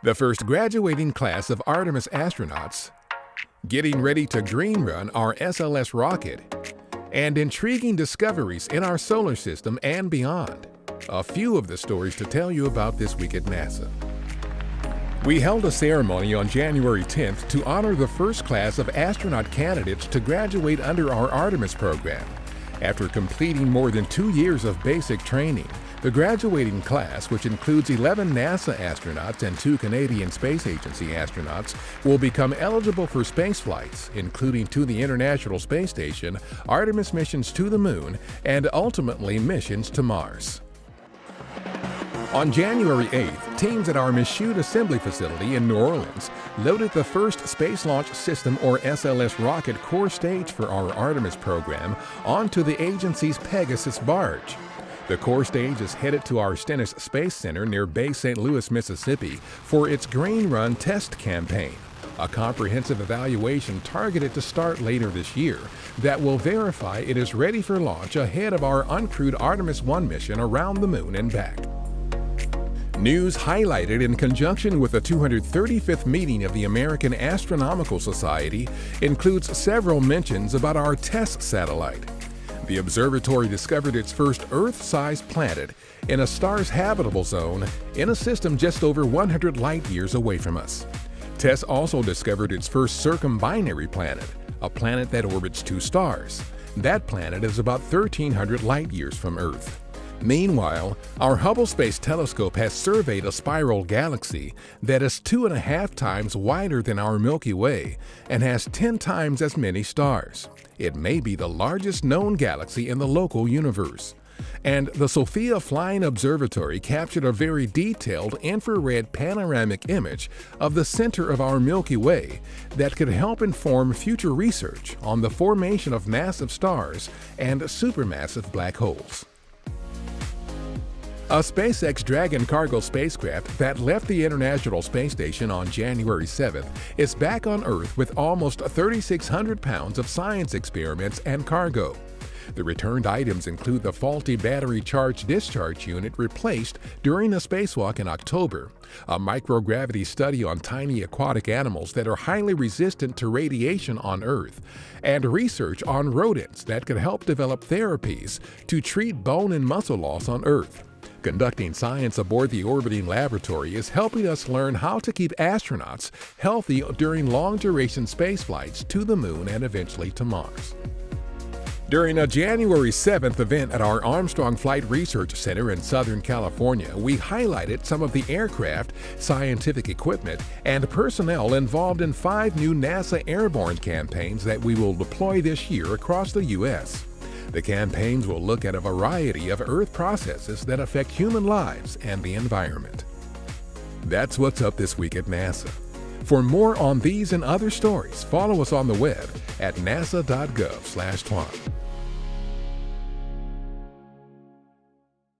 The first graduating class of Artemis astronauts, getting ready to green run our SLS rocket, and intriguing discoveries in our solar system and beyond. A few of the stories to tell you about this week at NASA. We held a ceremony on January 10th to honor the first class of astronaut candidates to graduate under our Artemis program. After completing more than 2 years of basic training, the graduating class, which includes 11 NASA astronauts and 2 Canadian Space Agency astronauts, will become eligible for space flights, including to the International Space Station, Artemis missions to the Moon, and ultimately missions to Mars. On January 8th, teams at our Michoud Assembly Facility in New Orleans loaded the first Space Launch System or SLS rocket core stage for our Artemis program onto the agency's Pegasus barge. The core stage is headed to our Stennis Space Center near Bay St. Louis, Mississippi for its Green Run test campaign, a comprehensive evaluation targeted to start later this year that will verify it is ready for launch ahead of our uncrewed Artemis 1 mission around the Moon and back. News highlighted in conjunction with the 235th meeting of the American Astronomical Society includes several mentions about our TESS satellite. The observatory discovered its first Earth-sized planet in a star's habitable zone in a system just over 100 light-years away from us. TESS also discovered its first circumbinary planet, a planet that orbits 2 stars. That planet is about 1,300 light-years from Earth. Meanwhile, our Hubble Space Telescope has surveyed a spiral galaxy that is 2.5 times wider than our Milky Way and has 10 times as many stars. It may be the largest known galaxy in the local universe. And the Sophia Flying Observatory captured a very detailed infrared panoramic image of the center of our Milky Way that could help inform future research on the formation of massive stars and supermassive black holes. A SpaceX Dragon cargo spacecraft that left the International Space Station on January 7th is back on Earth with almost 3,600 pounds of science experiments and cargo. The returned items include the faulty battery charge-discharge unit replaced during a spacewalk in October, a microgravity study on tiny aquatic animals that are highly resistant to radiation on Earth, and research on rodents that could help develop therapies to treat bone and muscle loss on Earth. Conducting science aboard the orbiting laboratory is helping us learn how to keep astronauts healthy during long-duration space flights to the Moon and eventually to Mars. During a January 7th event at our Armstrong Flight Research Center in Southern California, we highlighted some of the aircraft, scientific equipment, and personnel involved in 5 new NASA airborne campaigns that we will deploy this year across the U.S. The campaigns will look at a variety of Earth processes that affect human lives and the environment. That's what's up this week at NASA. For more on these and other stories, follow us on the web at nasa.gov/twan.